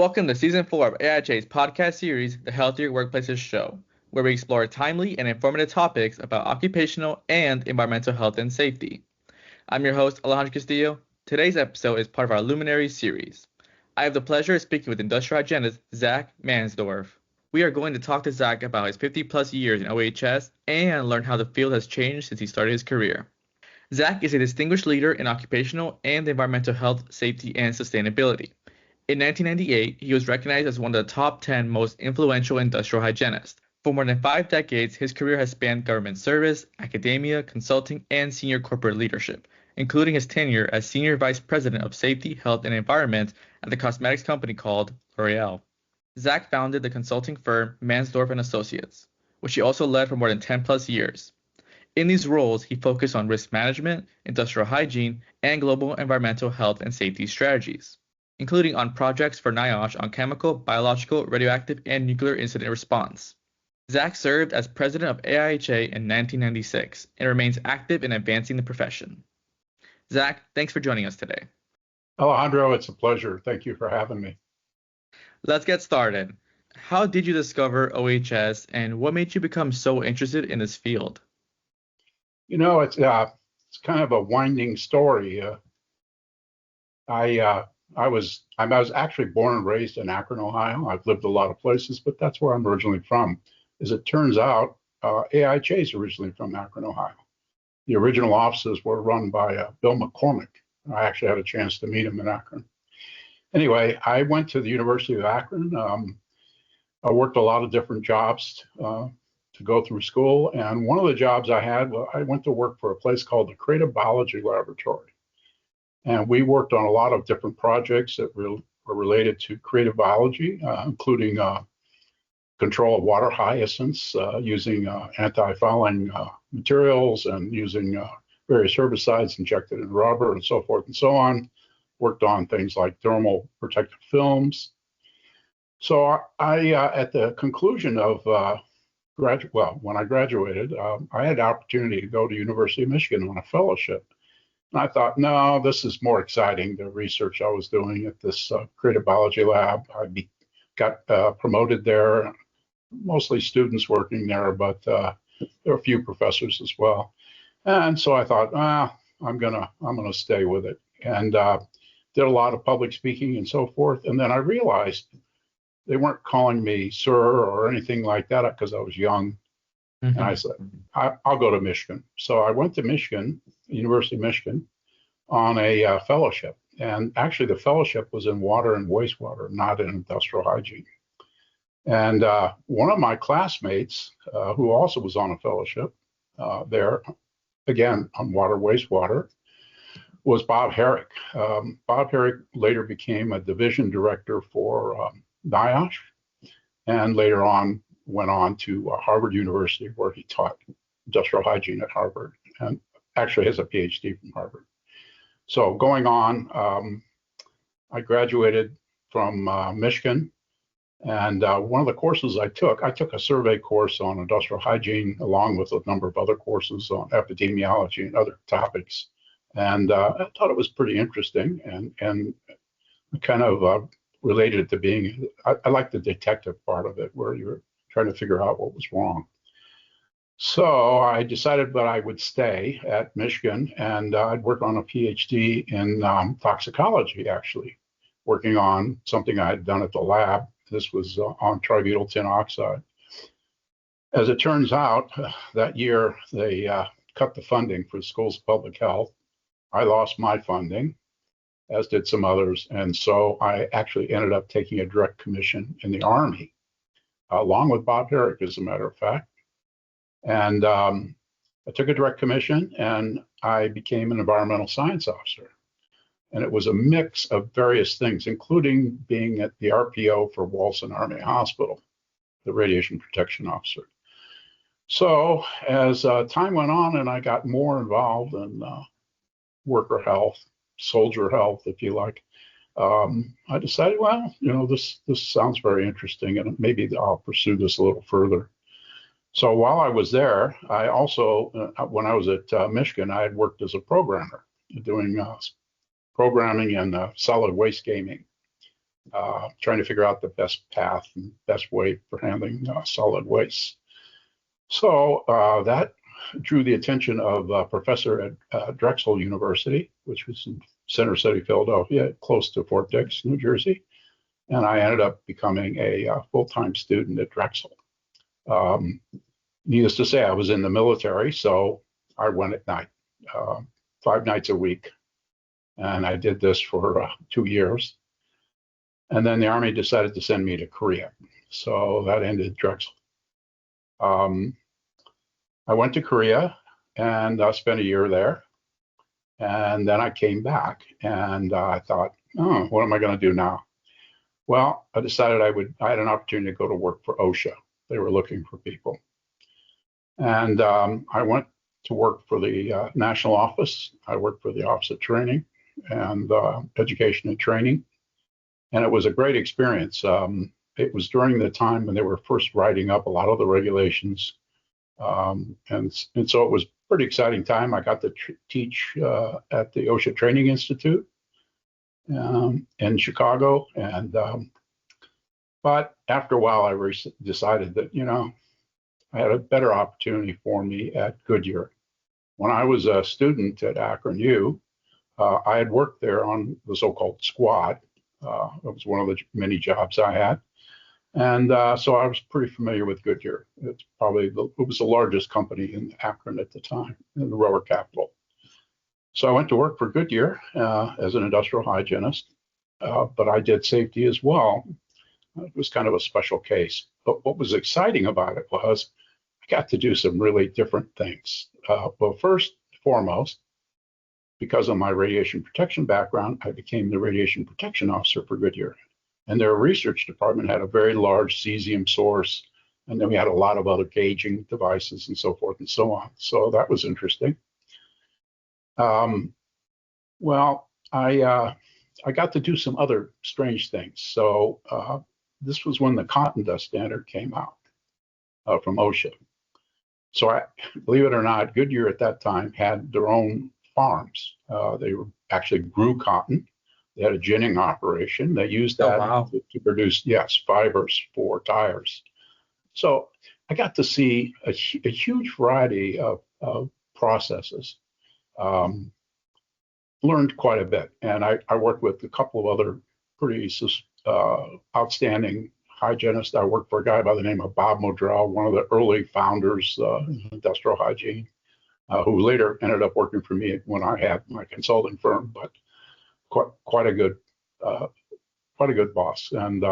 Welcome to Season 4 of AIHA's podcast series, The Healthier Workplaces Show, where we explore timely and informative topics about occupational and environmental health and safety. I'm your host, Alejandro Castillo. Today's episode is part of our Luminary Series. I have the pleasure of speaking with industrial hygienist Zack Mansdorf. We are going to talk to Zack about his 50-plus years in OEHS and learn how the field has changed since he started his career. Zack is a distinguished leader in occupational and environmental health, safety, and sustainability. In 1998, he was recognized as one of the top 10 most influential industrial hygienists. For more than 5 decades, his career has spanned government service, academia, consulting, and senior corporate leadership, including his tenure as Senior Vice President of Safety, Health, and Environment at the cosmetics company called L'Oreal. Zack founded the consulting firm Mansdorf and Associates, which he also led for more than 10-plus years. In these roles, he focused on risk management, industrial hygiene, and global environmental health and safety strategies, including on projects for NIOSH on chemical, biological, radioactive, and nuclear incident response. Zack served as president of AIHA in 1996 and remains active in advancing the profession. Zack, thanks for joining us today. Alejandro, it's a pleasure. Thank you for having me. Let's get started. How did you discover OEHS and what made you become so interested in this field? You know, it's kind of a winding story. I was actually born and raised in Akron, Ohio. I've lived a lot of places, but that's where I'm originally from. As it turns out, AIHA is originally from Akron, Ohio. The original offices were run by Bill McCormick. I actually had a chance to meet him in Akron. Anyway, I went to the University of Akron. I worked a lot of different jobs to go through school, and one of the jobs I had, well, I went to work for a place called the Creative Biology Laboratory. And we worked on a lot of different projects that were related to creative biology, including control of water hyacinths using anti-fouling materials and using various herbicides injected in rubber and so forth and so on. Worked on things like thermal protective films. So I at the conclusion of when I graduated, I had the opportunity to go to University of Michigan on a fellowship. And I thought, no, this is more exciting, the research I was doing at this creative biology lab. I got promoted there, mostly students working there, but there were a few professors as well. And so I thought, I'm gonna stay with it, and did a lot of public speaking and so forth. And then I realized they weren't calling me sir or anything like that because I was young. Mm-hmm. And I said, I'll go to Michigan. So I went to Michigan, University of Michigan, on a fellowship. And actually, the fellowship was in water and wastewater, not in industrial hygiene. And one of my classmates, who also was on a fellowship there, again, on water, wastewater, was Bob Herrick. Bob Herrick later became a division director for NIOSH, and later on went on to Harvard University, where he taught industrial hygiene at Harvard, and actually has a PhD from Harvard. So going on, I graduated from Michigan, and one of the courses I took a survey course on industrial hygiene, along with a number of other courses on epidemiology and other topics. And I thought it was pretty interesting, and kind of related to being, I like the detective part of it, where you're trying to figure out what was wrong. So I decided that I would stay at Michigan, and I'd work on a PhD in toxicology, actually, working on something I had done at the lab. This was on tributyl tin oxide. As it turns out, that year they cut the funding for the schools of public health. I lost my funding, as did some others, and so I actually ended up taking a direct commission in the Army, along with Bob Herrick, as a matter of fact. And I took a direct commission, and I became an environmental science officer. And it was a mix of various things, including being at the RPO for Walson Army Hospital, the radiation protection officer. So as time went on and I got more involved in worker health, soldier health, if you like, I decided, well, this sounds very interesting, and maybe I'll pursue this a little further. So while I was there, I also, when I was at Michigan, I had worked as a programmer, doing programming and solid waste gaming. trying to figure out the best path and best way for handling solid waste. So that drew the attention of a professor at Drexel University, which was in Center City, Philadelphia, close to Fort Dix, New Jersey. And I ended up becoming a full-time student at Drexel. Needless to say, I was in the military, so I went at night, 5 nights a week. And I did this for 2 years. And then the Army decided to send me to Korea. So that ended Drexel. I went to Korea and spent a year there. And then I came back and I thought, oh, what am I going to do now? Well, I decided I had an opportunity to go to work for OSHA. They were looking for people. And I went to work for the national office. I worked for the Office of Training and Education and Training. And it was a great experience. It was during the time when they were first writing up a lot of the regulations. And so it was a pretty exciting time. I got to teach at the OSHA Training Institute in Chicago. And but after a while, I decided that, I had a better opportunity for me at Goodyear. When I was a student at Akron U, I had worked there on the so-called squad. It was one of the many jobs I had. And so I was pretty familiar with Goodyear. It was the largest company in Akron at the time, in the rubber capital. So I went to work for Goodyear as an industrial hygienist, but I did safety as well. It was kind of a special case. But what was exciting about it was I got to do some really different things. Well, first and foremost, because of my radiation protection background, I became the radiation protection officer for Goodyear. And their research department had a very large cesium source. And then we had a lot of other gauging devices and so forth and so on. So that was interesting. Well, I got to do some other strange things. So this was when the cotton dust standard came out from OSHA. So believe it or not, Goodyear at that time had their own farms. They actually grew cotton. They had a ginning operation. They used that to produce, fibers for tires. So I got to see a huge variety of processes. Learned quite a bit. And I worked with a couple of other pretty outstanding hygienists. I worked for a guy by the name of Bob Modrell, one of the early founders of industrial hygiene, who later ended up working for me when I had my consulting firm, but quite a good boss. And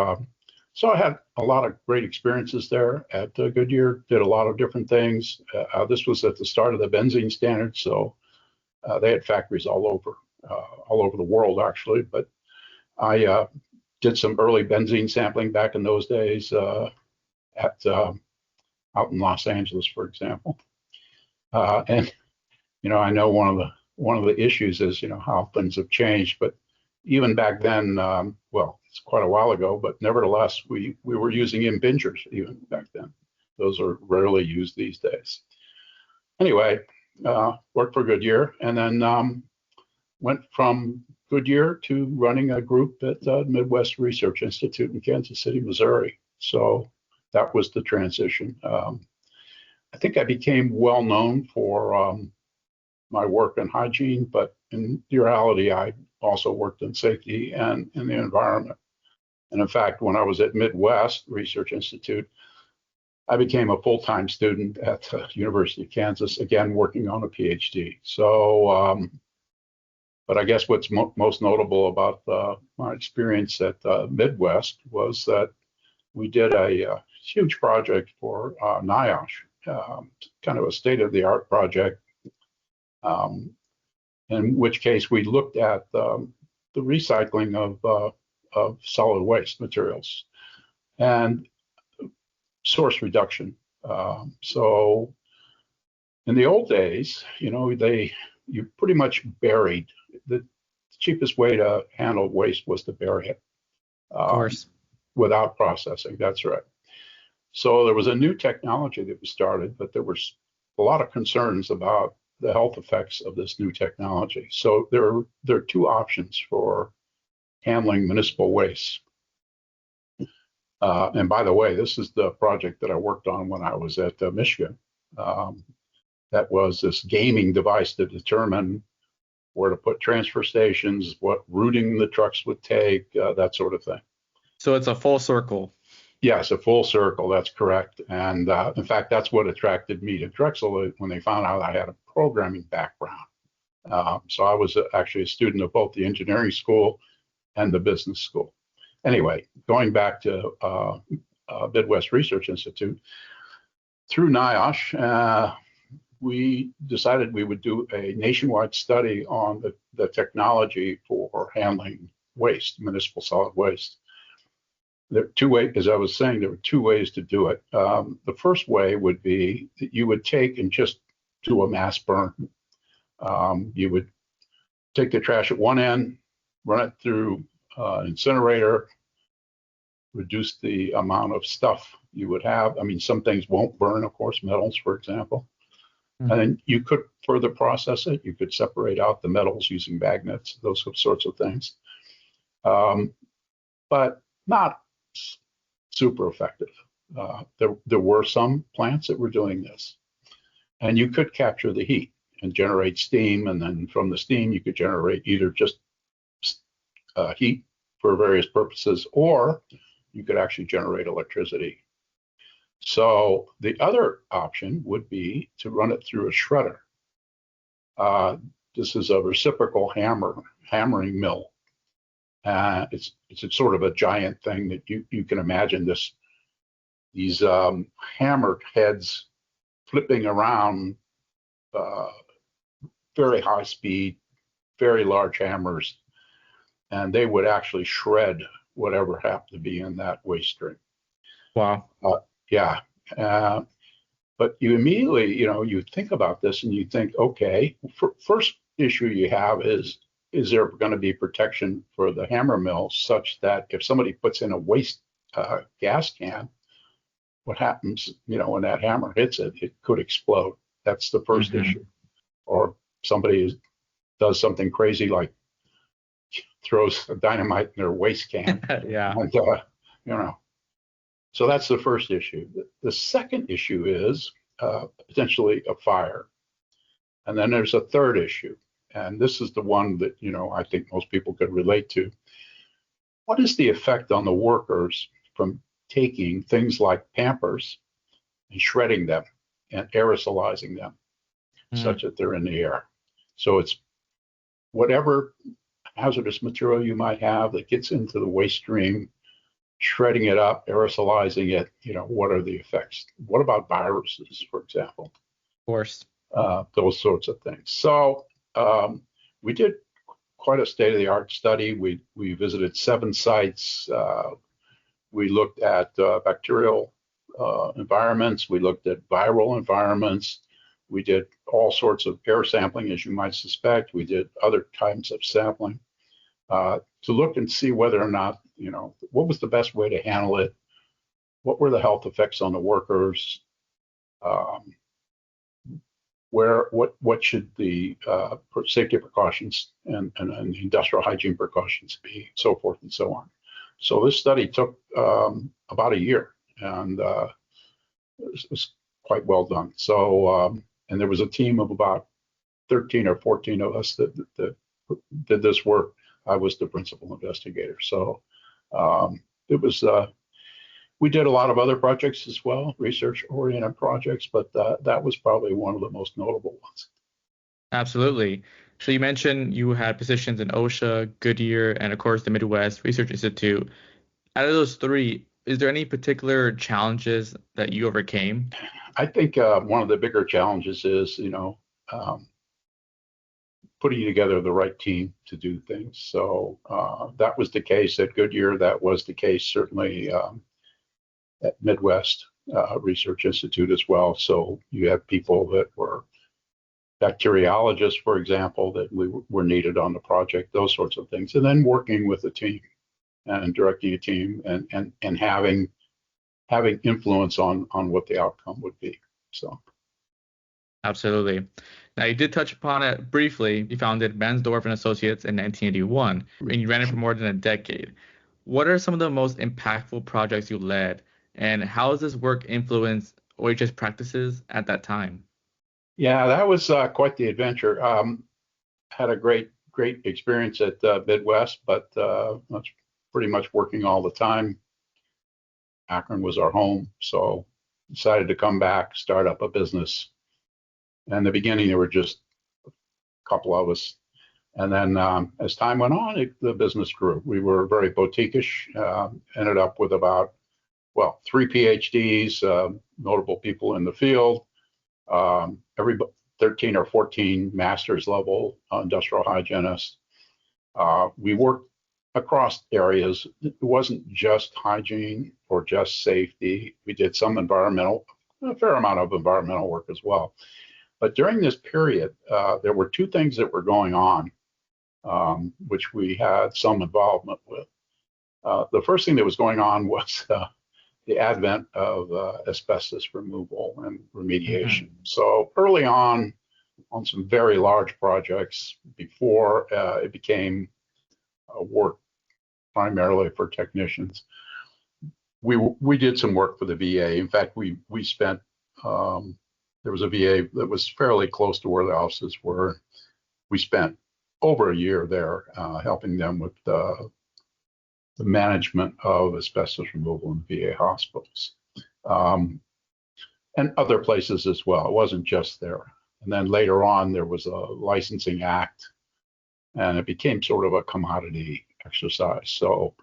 so I had a lot of great experiences there at Goodyear, did a lot of different things. This was at the start of the benzene standard, so they had factories all over the world, actually. But I did some early benzene sampling back in those days out in Los Angeles, for example. And I know one of the issues is how things have changed. But even back then, well, it's quite a while ago, but nevertheless, we were using impingers even back then. Those are rarely used these days. Anyway, worked for Goodyear, and then went from Goodyear to running a group at the Midwest Research Institute in Kansas City, Missouri. So that was the transition. I think I became well known for my work in hygiene, but in reality, I also worked in safety and in the environment. And in fact, when I was at Midwest Research Institute, I became a full-time student at the University of Kansas, again, working on a PhD. So, but I guess what's most notable about my experience at Midwest was that we did a huge project for NIOSH, kind of a state-of-the-art project, in which case we looked at the recycling of solid waste materials and source reduction. So in the old days, you pretty much buried. The cheapest way to handle waste was to bury it. Of course. Without processing. That's right. So there was a new technology that was started, but there was a lot of concerns about the health effects of this new technology. So there are two options for handling municipal waste. And by the way, this is the project that I worked on when I was at Michigan. Um, that was this gaming device to determine where to put transfer stations, what routing the trucks would take, that sort of thing. So it's a full circle. Yes, a full circle. That's correct. And in fact, that's what attracted me to Drexel when they found out I had a programming background. So I was actually a student of both the engineering school and the business school. Anyway, going back to Midwest Research Institute, through NIOSH, we decided we would do a nationwide study on the technology for handling waste, municipal solid waste. There are two ways, as I was saying, there were two ways to do it. The first way would be that you would take and just do a mass burn. You would take the trash at one end, run it through incinerator, reduce the amount of stuff you would have. I mean, some things won't burn, of course, metals, for example. And then you could further process it. You could separate out the metals using magnets, those sorts of things. But not super effective. There were some plants that were doing this. And you could capture the heat and generate steam. And then from the steam, you could generate either just heat for various purposes, or you could actually generate electricity. So the other option would be to run it through a shredder. This is a reciprocal hammering mill. It's sort of a giant thing that you can imagine these hammer heads flipping around, very high speed, very large hammers, and they would actually shred whatever happened to be in that waste stream. Wow. Yeah. But you immediately, you think about this and you think, okay, first issue you have is there going to be protection for the hammer mill such that if somebody puts in a waste gas can, what happens, when that hammer hits it, it could explode. That's the first issue. Or somebody does something crazy like throws a dynamite in their waste can. Yeah. And, so that's the first issue. The second issue is potentially a fire. And then there's a third issue. And this is the one that, I think most people could relate to. What is the effect on the workers from taking things like Pampers and shredding them and aerosolizing them such that they're in the air? So it's whatever hazardous material you might have that gets into the waste stream, shredding it up, aerosolizing it, what are the effects? What about viruses, for example? Of course. Those sorts of things. So we did quite a state-of-the-art study. We visited 7 sites. We looked at bacterial environments. We looked at viral environments. We did all sorts of air sampling, as you might suspect. We did other kinds of sampling to look and see whether or not, what was the best way to handle it? What were the health effects on the workers? What should the safety precautions and industrial hygiene precautions be, so forth and so on. So this study took about a year, and it was quite well done. So, and there was a team of about 13 or 14 of us that did this work. I was the principal investigator. So it was, we did a lot of other projects as well, research-oriented projects, but that was probably one of the most notable ones. Absolutely. So you mentioned you had positions in OSHA, Goodyear, and of course the Midwest Research Institute. Out of those 3, is there any particular challenges that you overcame? I think one of the bigger challenges is, putting together the right team to do things. So that was the case at Goodyear. That was the case certainly at Midwest Research Institute as well. So you have people that were bacteriologists, for example, that were needed on the project, those sorts of things. And then working with a team and directing a team and having influence on what the outcome would be. So. Absolutely. Now, you did touch upon it briefly. You founded Mansdorf and Associates in 1981, and you ran it for more than a decade. What are some of the most impactful projects you led, and how has this work influenced OHS practices at that time? Yeah, that was quite the adventure. Had a great experience at Midwest, but that's pretty much working all the time. Akron was our home, so decided to come back, start up a business. In the beginning, there were just a couple of us. And then as time went on, the business grew. We were very boutique-ish, ended up with about, well, 3 PhDs, notable people in the field, every 13 or 14 master's level industrial hygienists. We worked across areas. It wasn't just hygiene or just safety. We did some environmental, a fair amount of environmental work as well. But during this period, there were two things that were going on, which we had some involvement with. The first thing that was going on was the advent of asbestos removal and remediation. Mm-hmm. So early on some very large projects before it became work primarily for technicians. We did some work for the VA. In fact, we spent there was a VA that was fairly close to where the offices were. We spent over a year there helping them with the management of asbestos removal in VA hospitals and other places as well. It wasn't just there. And then later on, there was a licensing act, and it became sort of a commodity exercise. So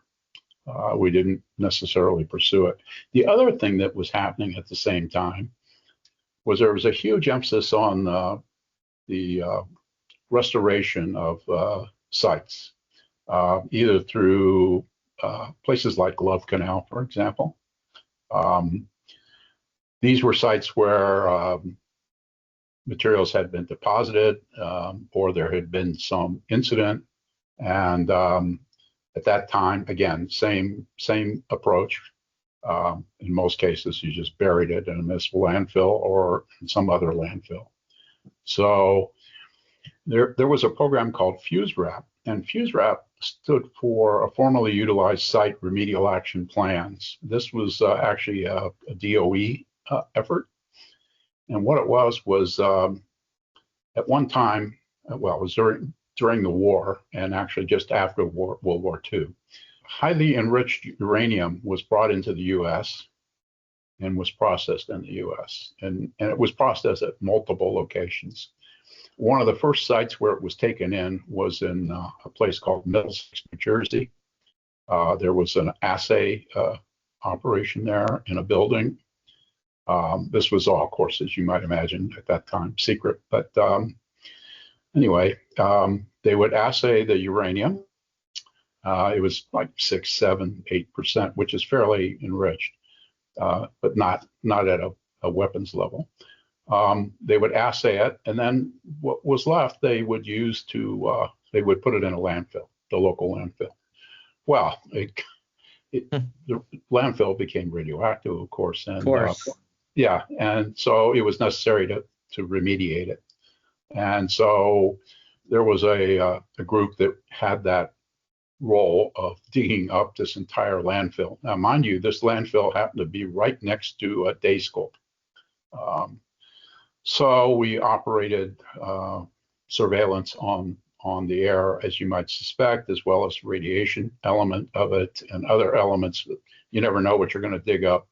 we didn't necessarily pursue it. The other thing that was happening at the same time was there was a huge emphasis on the restoration of sites, either through places like Love Canal, for example. These were sites where materials had been deposited or there had been some incident. And at that time, again, same approach. In most cases, you just buried it in a municipal landfill or in some other landfill. So there was a program called FUSERAP, and FUSERAP stood for a Formally Utilized Site Remedial Action Plans. This was actually a DOE effort. And what it was at one time, well, it was during the war and actually just after World War II, highly enriched uranium was brought into the U.S. and was processed in the U.S. And it was processed at multiple locations. One of the first sites where it was taken in was in a place called Middlesex, New Jersey. There was an assay operation there in a building. This was all, of course, as you might imagine at that time, secret. But anyway, they would assay the uranium. It was like 6, 7, 8%, which is fairly enriched, but not at a weapons level. They would assay it, and then what was left, they would use they would put it in a landfill, the local landfill. Well, the landfill became radioactive, of course, and yeah, and so it was necessary to remediate it. And so there was a group that had that role of digging up this entire landfill. Now, mind you, this landfill happened to be right next to a day school. So we operated surveillance on the air, as you might suspect, as well as radiation element of it and other elements. You never know what you're going to dig up.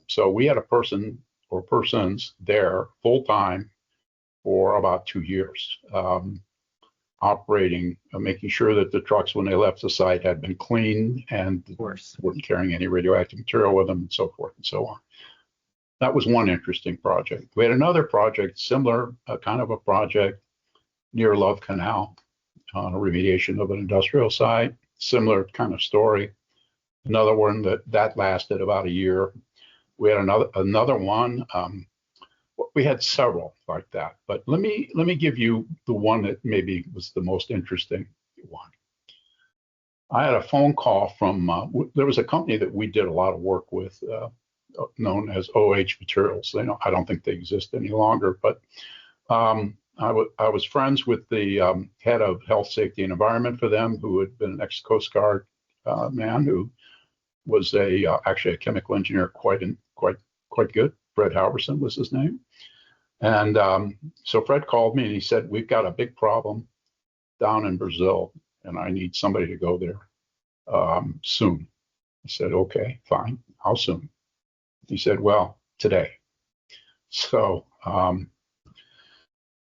So we had a person or persons there full time for about 2 years, operating, making sure that the trucks, when they left the site, had been cleaned and weren't carrying any radioactive material with them, and so forth and so on. That was one interesting project. We had another project, similar kind of a project near Love Canal on a remediation of an industrial site. Similar kind of story. Another one that lasted about a year. We had another one. We had several like that, but let me give you the one that maybe was the most interesting one. I had a phone call from there was a company that we did a lot of work with, known as OH Materials. I don't think they exist any longer, but I was friends with the head of health, safety, and environment for them, who had been an ex-Coast Guard man who was actually a chemical engineer, quite good. Fred Halverson was his name. And so Fred called me and he said, "We've got a big problem down in Brazil, and I need somebody to go there soon." I said, "Okay, fine. How soon?" He said, "Well, today." So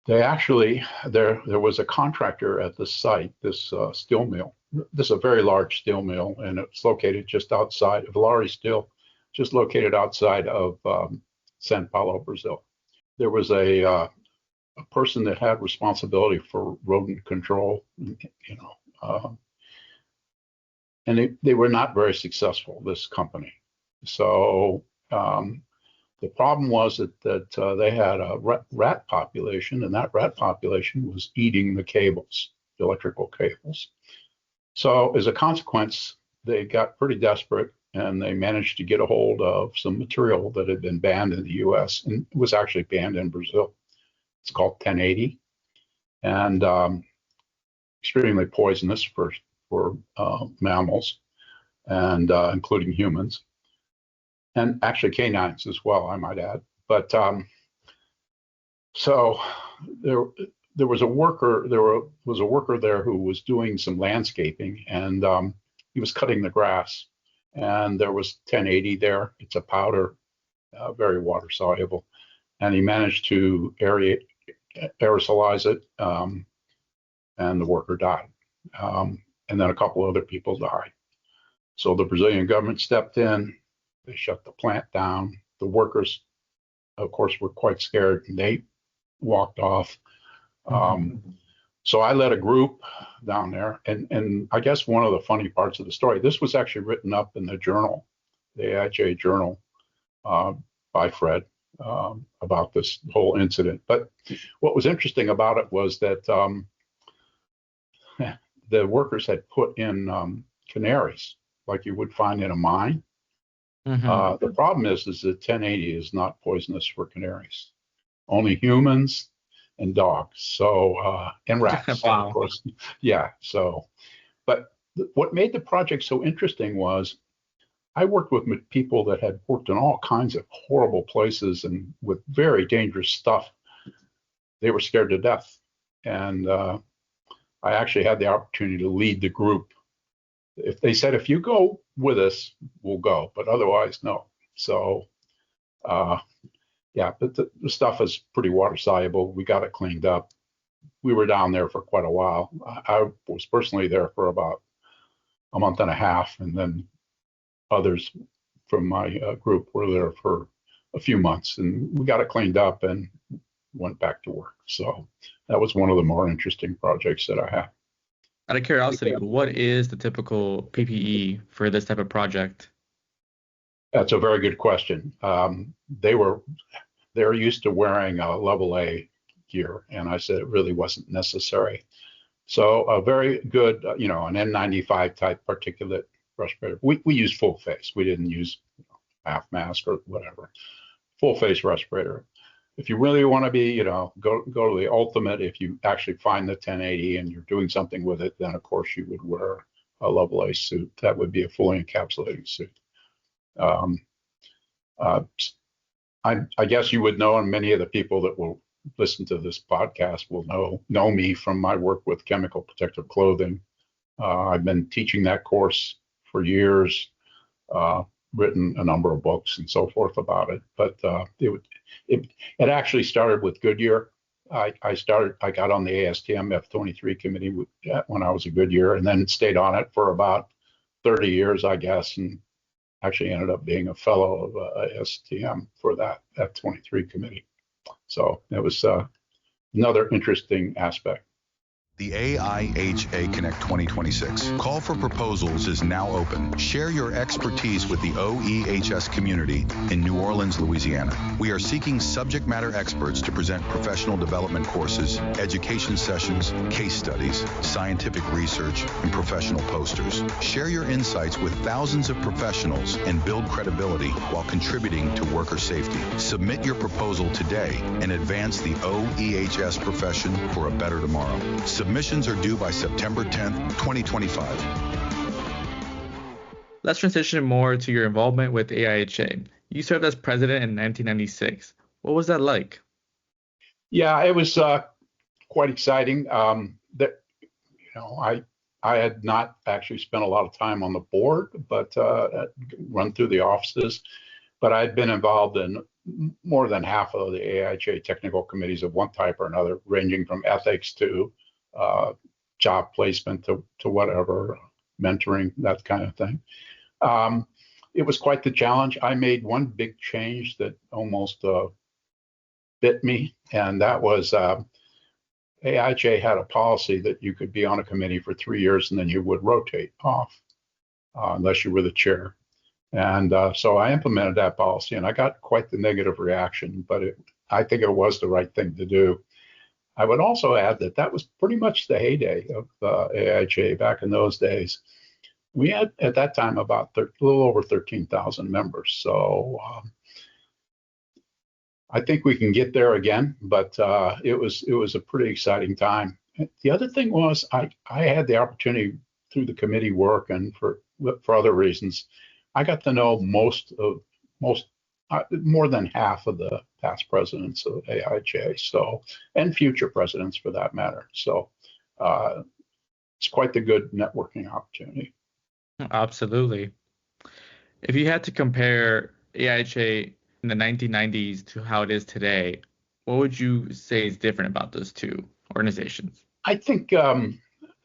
they actually, there was a contractor at the site, this steel mill. This is a very large steel mill, and it's located just outside of Valari Steel, just located outside of São Paulo, Brazil. There was a person that had responsibility for rodent control, and they were not very successful, this company. So the problem was that they had a rat population, and that rat population was eating the cables, the electrical cables. So as a consequence, they got pretty desperate, and they managed to get a hold of some material that had been banned in the US and was actually banned in Brazil. It's called 1080, and extremely poisonous for mammals, and including humans, and actually canines as well, I might add. But so there was a worker there who was doing some landscaping, and he was cutting the grass, and there was 1080 there. It's a powder, very water soluble, and he managed to aerosolize it, and the worker died, and then a couple other people died. So the Brazilian government stepped in. They shut the plant down. The workers, of course, were quite scared, and they walked off. So I led a group down there, and I guess one of the funny parts of the story, this was actually written up in the journal, the AIHA journal, by Fred, about this whole incident. But what was interesting about it was that the workers had put in canaries, like you would find in a mine. The problem is that 1080 is not poisonous for canaries, only humans and dogs, so and rats. Wow. Of course. Yeah. So, but what made the project so interesting was I worked with people that had worked in all kinds of horrible places and with very dangerous stuff. They were scared to death, and I actually had the opportunity to lead the group. If they said, "If you go with us, we'll go, but otherwise, no." So, yeah, but the stuff is pretty water soluble. We got it cleaned up. We were down there for quite a while. I was personally there for about a month and a half, and then others from my group were there for a few months, and we got it cleaned up and went back to work. So that was one of the more interesting projects that I had. Out of curiosity, what is the typical PPE for this type of project? That's a very good question. They're used to wearing a level A gear, and I said it really wasn't necessary. So a very good, an N95 type particulate respirator. We used full face. We didn't use half mask or whatever. Full face respirator. If you really want to be, go to the ultimate. If you actually find the 1080 and you're doing something with it, then of course you would wear a level A suit. That would be a fully encapsulating suit. I guess you would know, and many of the people that will listen to this podcast will know me from my work with chemical protective clothing. I've been teaching that course for years, written a number of books and so forth about it. But it actually started with Goodyear. I got on the ASTM F23 committee when I was at Goodyear, and then stayed on it for about 30 years, I guess, and actually ended up being a fellow of ASTM for that F23 committee. So it was another interesting aspect. The AIHA Connect 2026 call for proposals is now open. Share your expertise with the OEHS community in New Orleans, Louisiana. We are seeking subject matter experts to present professional development courses, education sessions, case studies, scientific research, and professional posters. Share your insights with thousands of professionals and build credibility while contributing to worker safety. Submit your proposal today and advance the OEHS profession for a better tomorrow. Submissions are due by September 10th, 2025. Let's transition more to your involvement with AIHA. You served as president in 1996. What was that like? Yeah, it was quite exciting. That I had not actually spent a lot of time on the board, but run through the offices. But I'd been involved in more than half of the AIHA technical committees of one type or another, ranging from ethics to job placement to whatever, mentoring, that kind of thing. It was quite the challenge. I made one big change that almost bit me, and that was AIHA had a policy that you could be on a committee for 3 years and then you would rotate off unless you were the chair. And so I implemented that policy, and I got quite the negative reaction, but I think it was the right thing to do. I would also add that that was pretty much the heyday of AIHA back in those days. We had at that time about a little over 13,000 members. So I think we can get there again, but it was a pretty exciting time. The other thing was I had the opportunity through the committee work and for other reasons, I got to know more than half of the past presidents of AIHA, so, and future presidents for that matter. So it's quite the good networking opportunity. Absolutely. If you had to compare AIHA in the 1990s to how it is today, what would you say is different about those two organizations? I think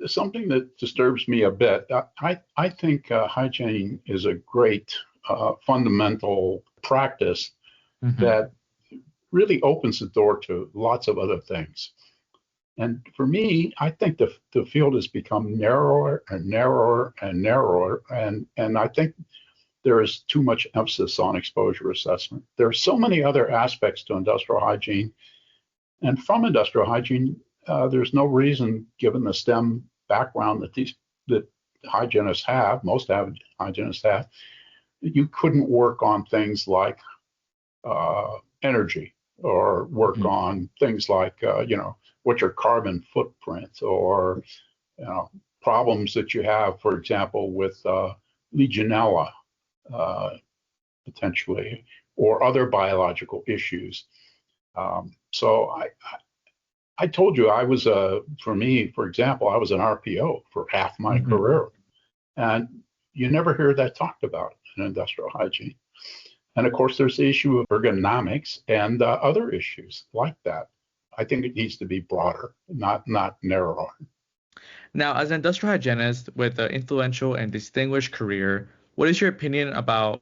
something that disturbs me a bit, I think hygiene is a great fundamental practice that really opens the door to lots of other things. And for me, I think the field has become narrower and narrower and narrower, and I think there is too much emphasis on exposure assessment. There are so many other aspects to industrial hygiene, and from industrial hygiene, there's no reason, given the STEM background that hygienists have, most hygienists have, that you couldn't work on things like energy, or work on things like what's your carbon footprint, or problems that you have, for example, with Legionella potentially, or other biological issues. So I told you I was for me, for example, I was an RPO for half my career, and you never hear that talked about in industrial hygiene. And of course, there's the issue of ergonomics and other issues like that. I think it needs to be broader, not narrower. Now, as an industrial hygienist with an influential and distinguished career, what is your opinion about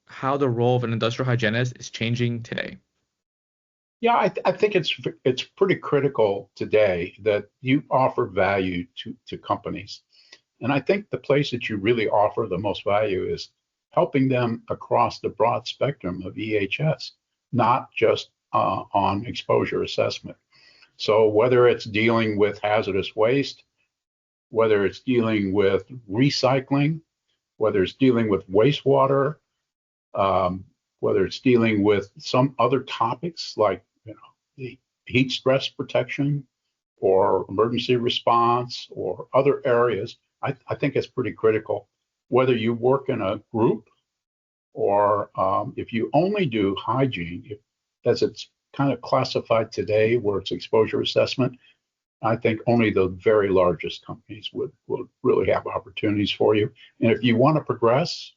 how the role of an industrial hygienist is changing today? Yeah, I think it's pretty critical today that you offer value to companies. And I think the place that you really offer the most value is helping them across the broad spectrum of EHS, not just on exposure assessment. So whether it's dealing with hazardous waste, whether it's dealing with recycling, whether it's dealing with wastewater, whether it's dealing with some other topics like the heat stress protection or emergency response or other areas, I think it's pretty critical. Whether you work in a group or if you only do hygiene, as it's kind of classified today, where it's exposure assessment, I think only the very largest companies would really have opportunities for you. And if you want to progress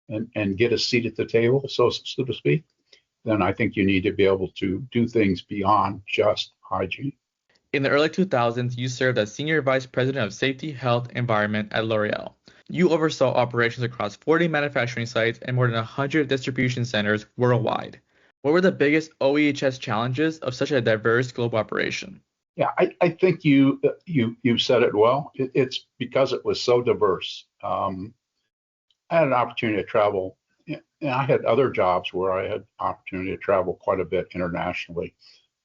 and get a seat at the table, so to speak, then I think you need to be able to do things beyond just hygiene. In the early 2000s, you served as Senior Vice President of Safety, Health, Environment at L'Oreal. You oversaw operations across 40 manufacturing sites and more than 100 distribution centers worldwide. What were the biggest OEHS challenges of such a diverse global operation? Yeah, I think you said it well. It's because it was so diverse. I had an opportunity to travel, and I had other jobs where I had opportunity to travel quite a bit internationally,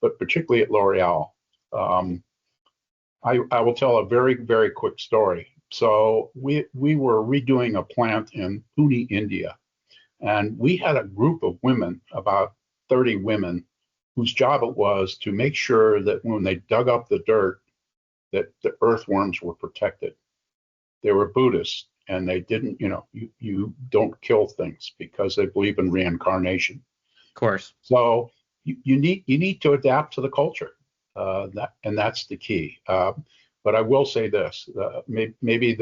but particularly at L'Oreal. I will tell a very, very quick story. So we were redoing a plant in Pune, India, and we had a group of women, about 30 women, whose job it was to make sure that when they dug up the dirt, that the earthworms were protected. They were Buddhists, and they didn't, you don't kill things because they believe in reincarnation. Of course. So you need to adapt to the culture, and that's the key. But I will say this: maybe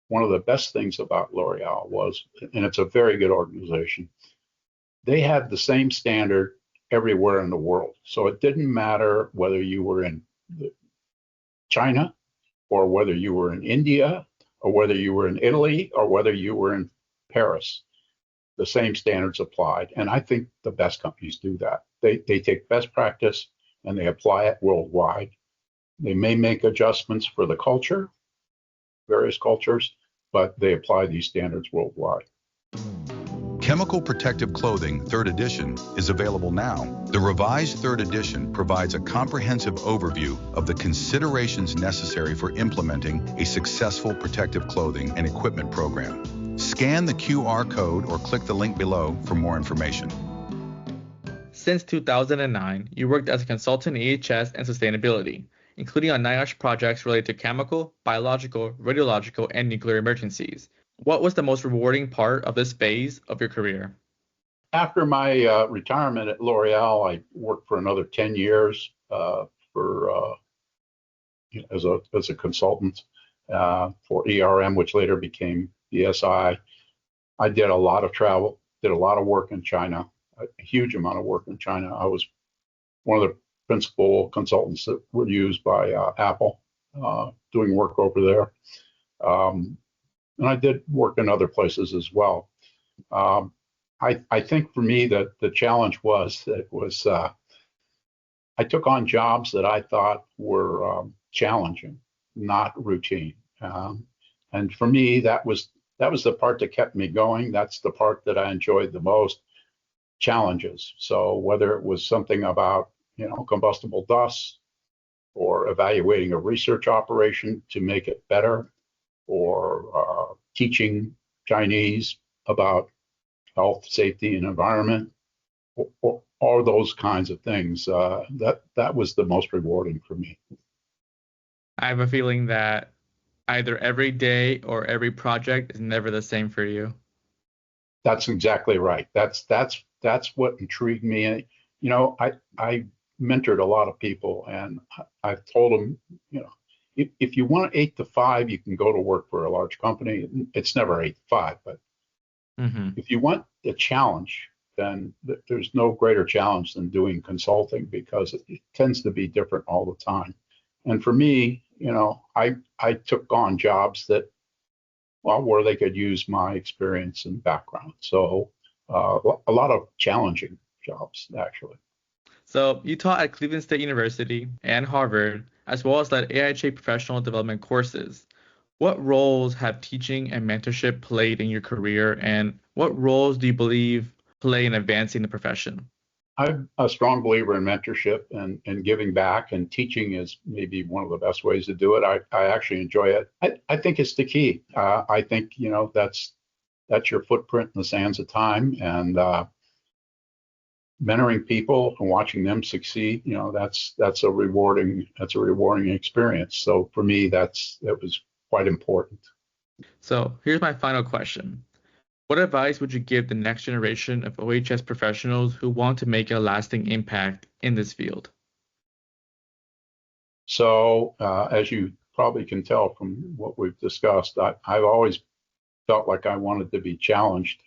one of the best things about L'Oreal was, and it's a very good organization, they had the same standard everywhere in the world. So it didn't matter whether you were in China or whether you were in India or whether you were in Italy or whether you were in Paris. The same standards applied. And I think the best companies do that. They take best practice and they apply it worldwide. They may make adjustments for the culture, various cultures, but they apply these standards worldwide. Chemical Protective Clothing 3rd edition is available now. The revised 3rd edition provides a comprehensive overview of the considerations necessary for implementing a successful protective clothing and equipment program. Scan the QR code or click the link below for more information. Since 2009, you worked as a consultant in AIHS and sustainability, including on NIOSH projects related to chemical, biological, radiological, and nuclear emergencies. What was the most rewarding part of this phase of your career? After my retirement at L'Oreal, I worked for another 10 years as a consultant for ERM, which later became BSI. I did a lot of travel, did a lot of work in China, a huge amount of work in China. I was one of the principal consultants that were used by Apple, doing work over there. And I did work in other places as well. I think for me that the challenge was I took on jobs that I thought were challenging, not routine. And for me, that was the part that kept me going. That's the part that I enjoyed the most, challenges. So whether it was something about, combustible dust or evaluating a research operation to make it better, or teaching Chinese about health, safety, and environment, or all those kinds of things, that was the most rewarding for me. I have a feeling that either every day or every project is never the same for you. That's exactly right. That's what intrigued me. I mentored a lot of people, and I've told them, if you want 8 to 5, you can go to work for a large company. It's never 8 to 5, but if you want a challenge, then there's no greater challenge than doing consulting, because it tends to be different all the time. And for me, I took on jobs that, where they could use my experience and background. So a lot of challenging jobs, actually. So you taught at Cleveland State University and Harvard, as well as led AIHA professional development courses. What roles have teaching and mentorship played in your career, and what roles do you believe play in advancing the profession? I'm a strong believer in mentorship and giving back, and teaching is maybe one of the best ways to do it. I actually enjoy it. I think it's the key. I think, that's your footprint in the sands of time, and mentoring people and watching them succeed, that's a rewarding experience. So for me, that was quite important. So here's my final question. What advice would you give the next generation of OEHS professionals who want to make a lasting impact in this field? So as you probably can tell from what we've discussed, I've always felt like I wanted to be challenged.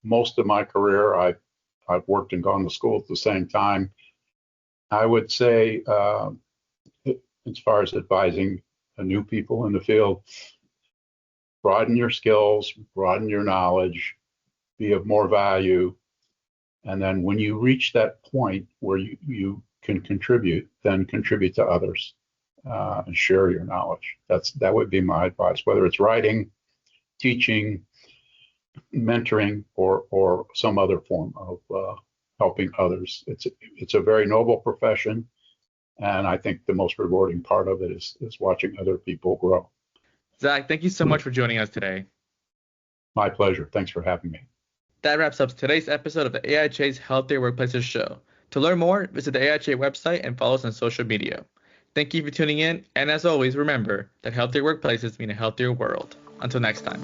Most of my career, I've worked and gone to school at the same time. I would say, as far as advising new people in the field, broaden your skills, broaden your knowledge, be of more value. And then when you reach that point where you can contribute, then contribute to others and share your knowledge. That would be my advice, whether it's writing, teaching, mentoring, or some other form of helping others. It's a very noble profession, and I think the most rewarding part of it is watching other people grow. Zack, thank you so much for joining us today. My pleasure. Thanks for having me. That wraps up today's episode of the AIHA's Healthier Workplaces show. To learn more, visit the AIHA website and follow us on social media. Thank you for tuning in, and as always, remember that healthier workplaces mean a healthier world. Until next time.